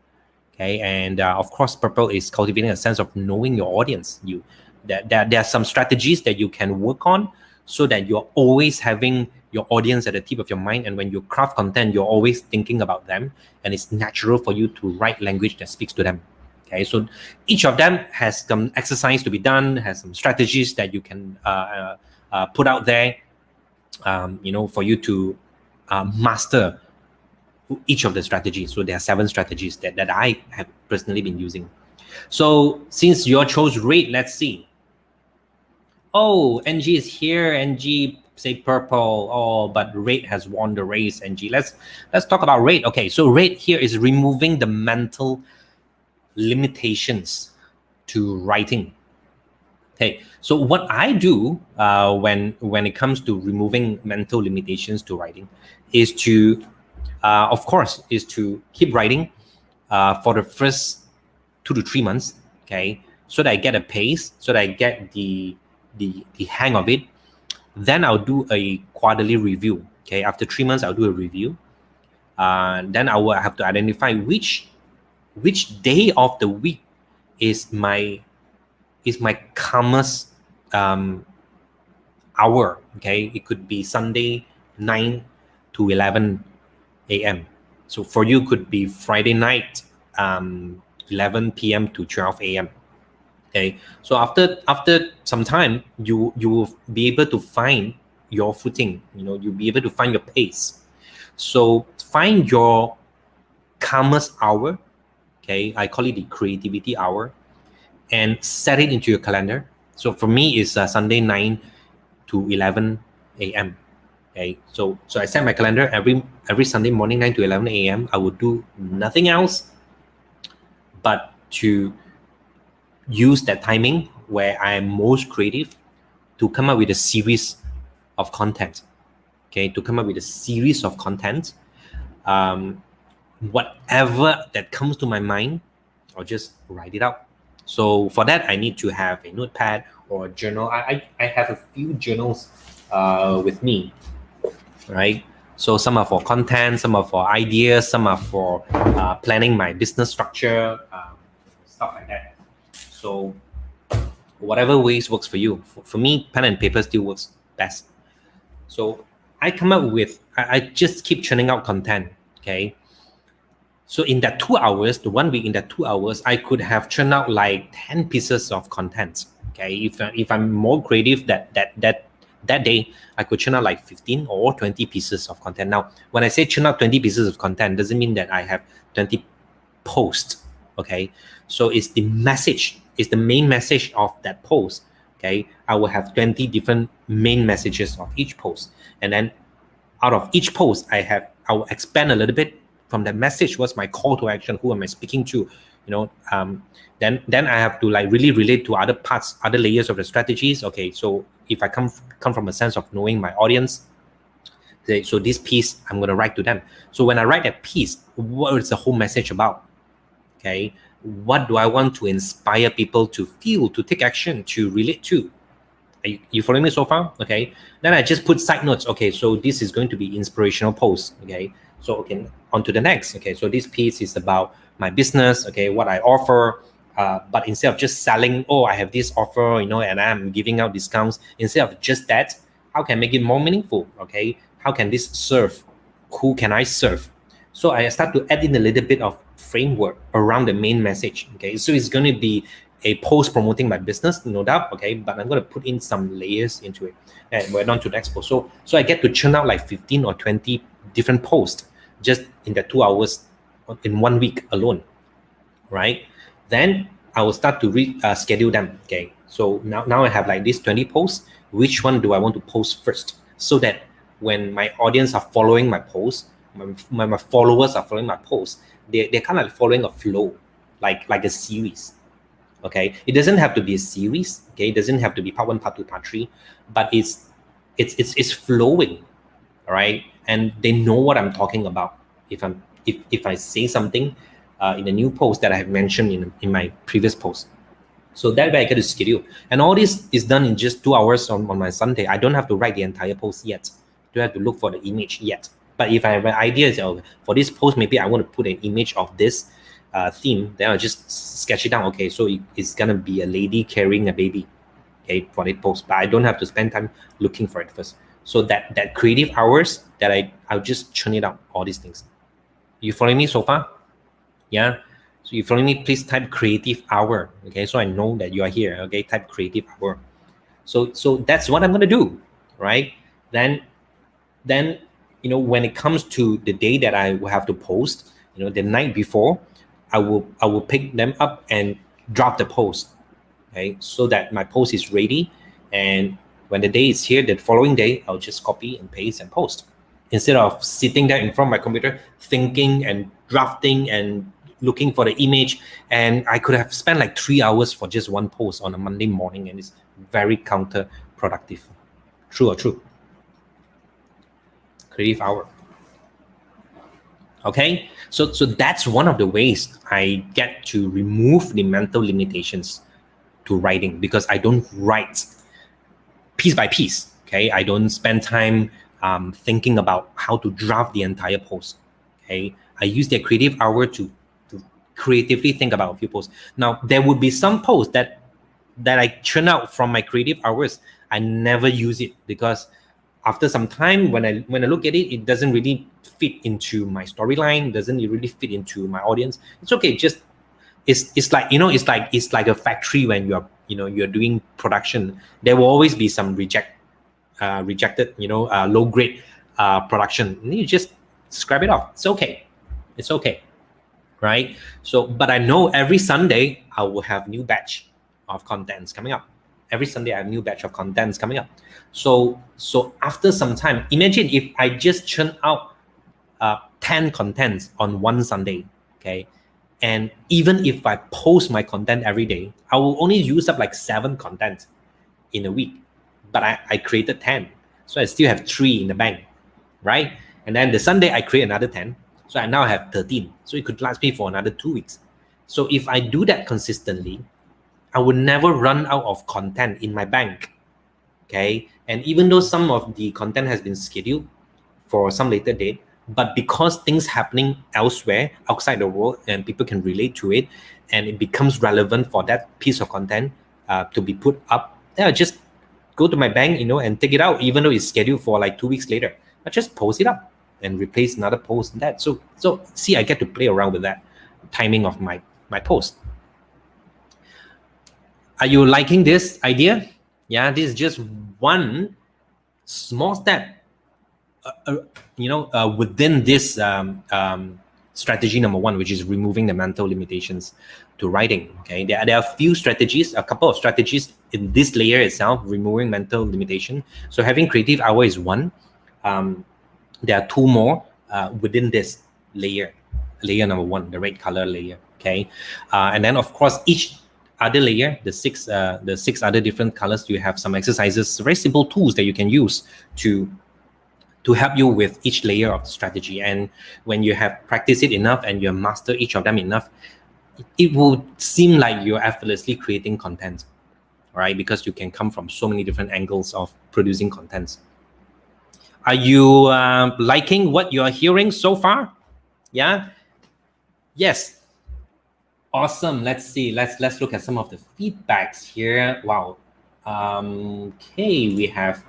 Okay, and of course, purple is cultivating a sense of knowing your audience. There are some strategies that you can work on so that you're always having your audience at the tip of your mind, and when you craft content, you're always thinking about them, and it's natural for you to write language that speaks to them. Okay, so each of them has some exercise to be done, has some strategies that you can put out there, for you to master each of the strategies. So there are 7 strategies that I have personally been using. So since you all chose red, let's see. Oh, NG is here. NG say purple. Oh, but red has won the race. NG. Let's talk about red. Okay, so red here is removing the mental limitations to writing. Okay, so what I do when it comes to removing mental limitations to writing is to, of course, is to keep writing for the first 2 to 3 months. Okay, so that I get a pace, so that I get the hang of it. Then I'll do a quarterly review. Okay, after 3 months, I'll do a review. Then I will have to identify which day of the week is my calmest hour. Okay, it could be Sunday 9 to 11 a.m. So for you, could be Friday night 11 p.m. to 12 a.m. Okay, so after some time, you will be able to find your footing. You'll be able to find your pace. So find your calmest hour. Okay, I call it the creativity hour, and set it into your calendar. So for me, it's Sunday 9 to 11 a.m. Okay, so I set my calendar every Sunday morning 9 to 11 a.m. I would do nothing else but to use that timing where I am most creative to come up with a series of content. Okay, to come up with a series of content. Whatever that comes to my mind, I'll just write it out. So for that, I need to have a notepad or a journal. I have a few journals with me, right? So some are for content, some are for ideas, some are for planning my business structure, stuff like that. So whatever ways works for you. For me, pen and paper still works best. So I come up with, I just keep churning out content, okay? So in that 2 hours, the 1 week, in that 2 hours, I could have churned out like 10 pieces of content, okay? If I'm more creative that day, I could churn out like 15 or 20 pieces of content. Now, when I say churn out 20 pieces of content, doesn't mean that I have 20 posts, okay? So it's the message, it's the main message of that post, okay? I will have 20 different main messages of each post. And then out of each post, I will expand a little bit from that message. What's my call to action? Who am I speaking to? Then I have to like really relate to other parts, other layers of the strategies. Okay, so if I come from a sense of knowing my audience, so this piece I'm going to write to them. So when I write that piece, what is the whole message about? Okay, what do I want to inspire people to feel, to take action, to relate to? You following me so far? Okay, then I just put side notes. Okay, so this is going to be inspirational post. Okay, so okay, on to the next. Okay, so this piece is about my business. Okay, what I offer. But instead of just selling, oh, I have this offer, and I'm giving out discounts. Instead of just that, how can I make it more meaningful? Okay, how can this serve? Who can I serve? So I start to add in a little bit of framework around the main message. Okay, so it's going to be a post promoting my business, no doubt, okay, but I'm going to put in some layers into it, and we're on to the next post. So I get to churn out like 15 or 20 different posts just in the 2 hours in 1 week alone, right? Then I will start to schedule them, okay? So now I have like these 20 posts. Which one do I want to post first? So that when my audience are following my posts, my followers are following my posts, they're kind of like following a flow, like a series, okay? It doesn't have to be a series, okay? It doesn't have to be part 1, part 2, part 3, but it's flowing, all right? And they know what I'm talking about. If I say something in a new post that I have mentioned in my previous post. So that way I get to schedule. And all this is done in just 2 hours on my Sunday. I don't have to write the entire post yet. Don't have to look for the image yet. But if I have an idea, for this post, maybe I want to put an image of this theme, then I'll just sketch it down. Okay, so it's going to be a lady carrying a baby, okay, for that post. But I don't have to spend time looking for it first. So that creative hours that I'll just churn it out, all these things. You following me so far? Yeah. So you follow me, please type creative hour. Okay, so I know that you are here. Okay, type creative hour. So that's what I'm gonna do, right? Then when it comes to the day that I will have to post, the night before, I will pick them up and drop the post. Okay, so that my post is ready, and when the day is here, the following day, I'll just copy and paste and post, instead of sitting there in front of my computer thinking and drafting and looking for the image. And I could have spent like 3 hours for just one post on a Monday morning, and it's very counterproductive. True or true? Creative hour. Okay, so that's one of the ways I get to remove the mental limitations to writing, because I don't write piece by piece. Okay, I don't spend time thinking about how to draft the entire post. Okay, I use the creative hour to creatively think about a few posts. Now, there would be some posts that I churn out from my creative hours. I never use it, because after some time, when I look at it, it doesn't really fit into my storyline, doesn't really fit into my audience. It's okay. Just it's like it's like a factory when you're doing production. There will always be some rejected low grade production. You just scrap it off. It's okay. Right? So, but I know every Sunday I will have new batch of contents coming up. Every Sunday I have new batch of contents coming up. So after some time, imagine if I just churn out 10 contents on one Sunday, okay? And even if I post my content every day, I will only use up like 7 contents in a week. But I created 10. So I still have 3 in the bank, right? And then the Sunday I create another 10. So I now have 13. So it could last me for another 2 weeks. So if I do that consistently, I will never run out of content in my bank. Okay. And even though some of the content has been scheduled for some later date, but because things happening elsewhere outside the world and people can relate to it, and it becomes relevant for that piece of content to be put up, then I just go to my bank, and take it out, even though it's scheduled for like 2 weeks later. I just post it up and replace another post in that. So see, I get to play around with that timing of my post. Are you liking this idea? Yeah, this is just one small step, within this strategy number 1, which is removing the mental limitations to writing. Okay, there are a couple of strategies in this layer itself, removing mental limitation. So having creative hour is one. There are 2 more within this layer number 1, the red color layer. Okay, and then of course each other layer, the six other different colors, you have some exercises, very simple tools that you can use to help you with each layer of the strategy. And when you have practiced it enough and you have mastered each of them enough, it will seem like you're effortlessly creating content, right? Because you can come from so many different angles of producing content. Are you liking what you're hearing so far? Yeah? Yes. Awesome. Let's see. Let's look at some of the feedbacks here. Wow. Okay, we have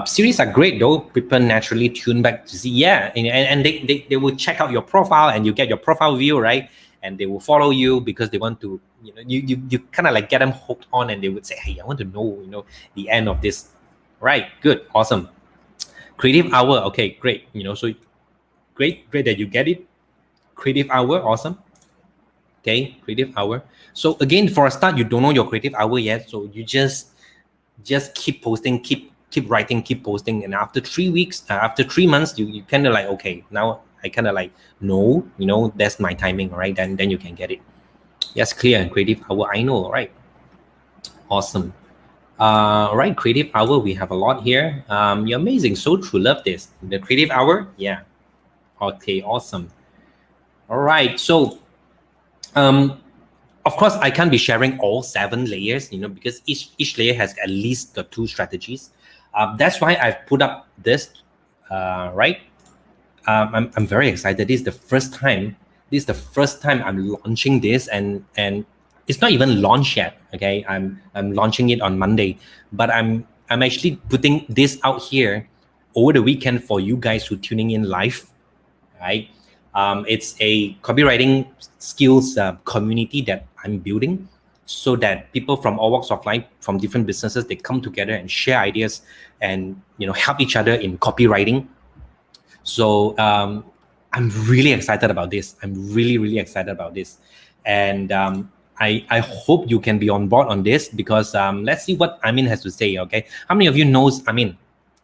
series are great though. People naturally tune back to see. Yeah, and they will check out your profile, and you get your profile view, right? and they will follow you because they want to, you kind of like get them hooked on, and they would say, hey, I want to know, the end of this. Right, good, awesome. Creative hour, okay, great. So great that you get it. Creative hour, awesome. Okay, creative hour. So again, for a start, you don't know your creative hour yet, so you just keep posting, keep writing, keep posting, and after 3 weeks, after 3 months, you kind of like, okay, now I kind of like know, that's my timing, right? Then you can get it. Yes, clear. Creative hour, I know, right? Awesome. Right, creative hour, we have a lot here. You're amazing, so true, love this. The creative hour, yeah. Okay, awesome. All right, so of course, I can't be sharing all 7 layers, because each layer has at least the 2 strategies. That's why I've put up this, right? I'm very excited. This is the first time. I'm launching this, and it's not even launched yet. Okay, I'm launching it on Monday, but I'm actually putting this out here over the weekend for you guys who tuning in live, right? It's a copywriting skills community that I'm building, so that people from all walks of life, from different businesses, they come together and share ideas and help each other in copywriting. So I'm really excited about this. I'm really excited about this, and I hope you can be on board on this, because let's see what Amin has to say. Okay, how many of you knows Amin?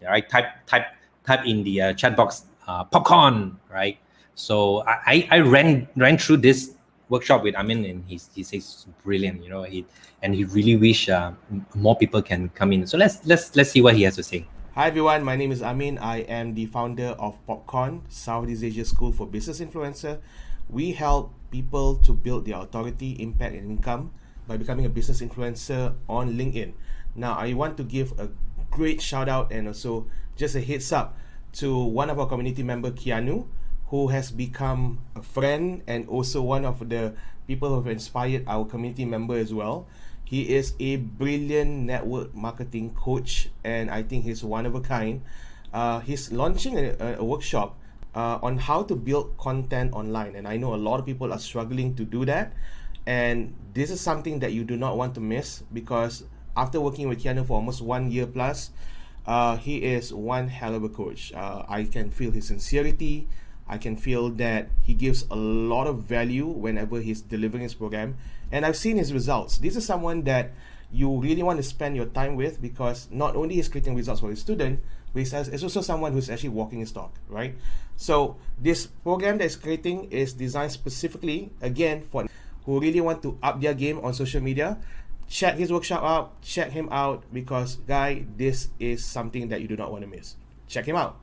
All right, type in the chat box popcorn, right? So I ran through this workshop with Amin, and he says brilliant, he really wish more people can come in. So let's see what he has to say. Hi everyone, my name is Amin. I am the founder of Popcorn, Southeast Asia School for Business Influencer. We help people to build their authority, impact, and income by becoming a business influencer on LinkedIn. Now, I want to give a great shout out and also just a heads up to one of our community member, Keanu, who has become a friend and also one of the people who have inspired our community member as well. He is a brilliant network marketing coach, and I think he's one of a kind. He's launching a workshop on how to build content online, and I know a lot of people are struggling to do that. And this is something that you do not want to miss, because after working with Keanu for almost 1 year plus, he is one hell of a coach. I can feel his sincerity. I can feel that he gives a lot of value whenever he's delivering his program. And I've seen his results. This is someone that you really want to spend your time with, because not only is creating results for his student, but it's also someone who's actually walking his talk, right? So this program that he's creating is designed specifically, again, for who really want to up their game on social media. Check his workshop out, check him out, because guy, this is something that you do not want to miss. Check him out.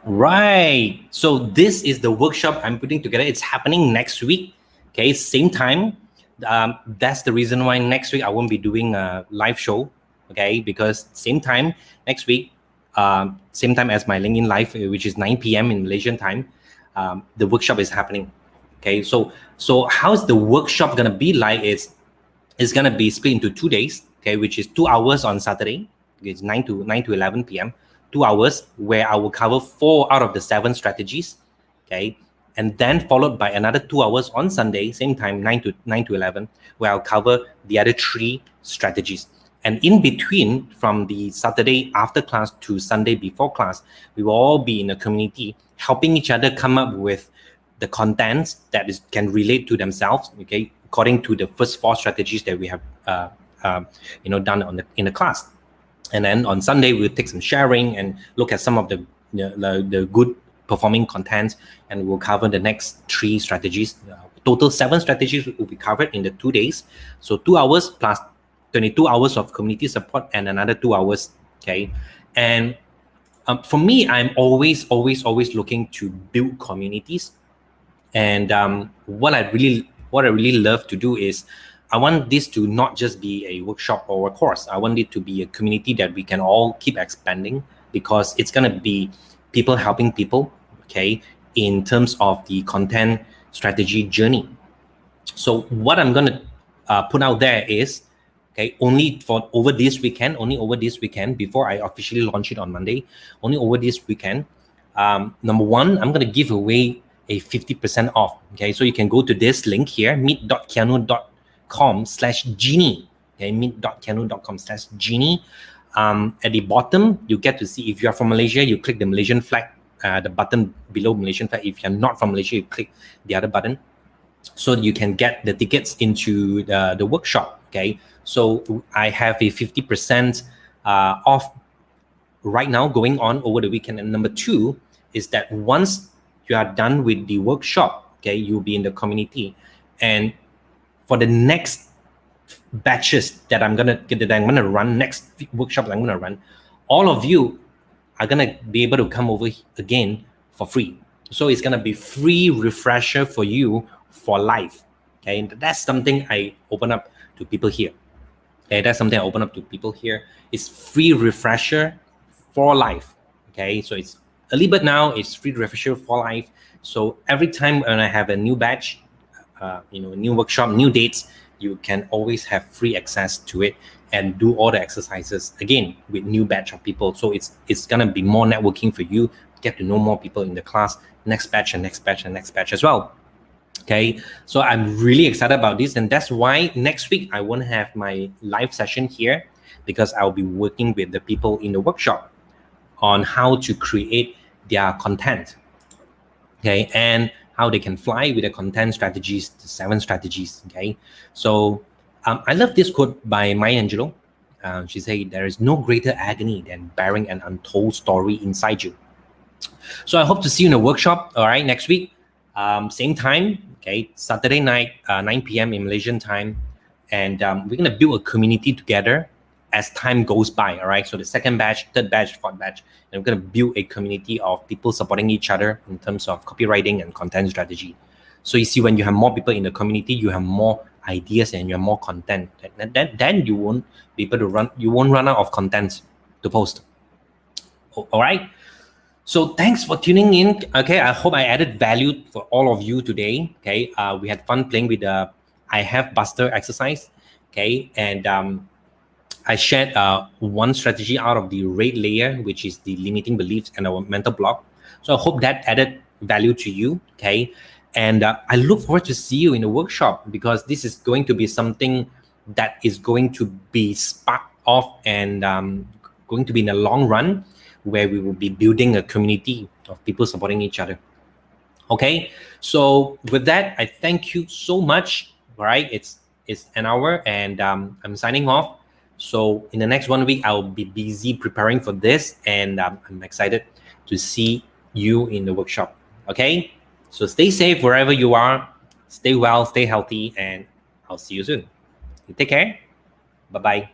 Right. So this is the workshop I'm putting together. It's happening next week. Okay, same time. That's the reason why next week I won't be doing a live show. Okay, because same time next week, same time as my LinkedIn Live, which is 9 p.m. in Malaysian time. The workshop is happening. Okay, so how's the workshop gonna be like? It's gonna be split into 2 days. Okay, which is 2 hours on Saturday. It's 9 to 11 p.m. 2 hours where I will cover 4 out of the 7 strategies. Okay, and then followed by another 2 hours on Sunday, same time, 9 to 11, where I'll cover the other 3 strategies. And in between, from the Saturday after class to Sunday before class, we will all be in a community helping each other come up with the contents that can relate to themselves, okay, according to the first 4 strategies that we have done in the class. And then on Sunday, we'll take some sharing and look at some of the good performing contents, and we'll cover the next 3 strategies. Total 7 strategies will be covered in the 2 days. So 2 hours plus 22 hours of community support and another 2 hours. Okay, and for me, I'm always looking to build communities. And what I really love to do is, I want this to not just be a workshop or a course. I want it to be a community that we can all keep expanding, because it's going to be people helping people, okay, in terms of the content strategy journey. So what I'm going to put out there is, okay, only over this weekend, before I officially launch it on Monday, only over this weekend. Number 1, I'm going to give away a 50% off. Okay, so you can go to this link here, meet.kianu.com/genie. Okay, meet.kianu.com/genie. At the bottom, you get to see if you are from Malaysia, you click the Malaysian flag, the button below Malaysian flag. If you're not from Malaysia, you click the other button, so you can get the tickets into the workshop. Okay, so I have a 50% off right now going on over the weekend. And number two is that once you are done with the workshop, okay, you'll be in the community, and for the next batches that I'm gonna run, next workshop I'm gonna run, all of you are gonna be able to come over again for free. So it's gonna be free refresher for you for life. Okay, and that's something I open up to people here. Okay, that's something I open up to people here. It's free refresher for life. Okay, so it's early bird now. It's free refresher for life. So every time when I have a new batch, a new workshop, new dates, you can always have free access to it and do all the exercises again with new batch of people. So it's gonna be more networking for you, get to know more people in the class, next batch and next batch and next batch as well. Okay, so I'm really excited about this, and that's why next week I won't have my live session here, because I'll be working with the people in the workshop on how to create their content, okay, and how they can fly with the content strategies, the 7 strategies. Okay, so I love this quote by Maya Angelou. She said, "There is no greater agony than bearing an untold story inside you." So I hope to see you in the workshop, all right, next week. Same time, okay, Saturday night, 9 p.m. in Malaysian time. And we're going to build a community together as time goes by, all right? So the second batch, third batch, fourth batch, and we're going to build a community of people supporting each other in terms of copywriting and content strategy. So you see, when you have more people in the community, you have more ideas and you have more content. Then you won't be able to run out of content to post. All right? So thanks for tuning in. Okay, I hope I added value for all of you today. Okay, we had fun playing with the I have Buster exercise. Okay, and I shared one strategy out of the rate layer, which is the limiting beliefs and our mental block. So I hope that added value to you. Okay, and I look forward to see you in the workshop, because this is going to be something that is going to be sparked off and going to be in the long run, where we will be building a community of people supporting each other. Okay, so with that, I thank you so much. All right, it's an hour, and I'm signing off. So in the next 1 week, I'll be busy preparing for this, and I'm excited to see you in the workshop. Okay, so stay safe wherever you are, stay well, stay healthy, and I'll see you soon. You take care. Bye-bye.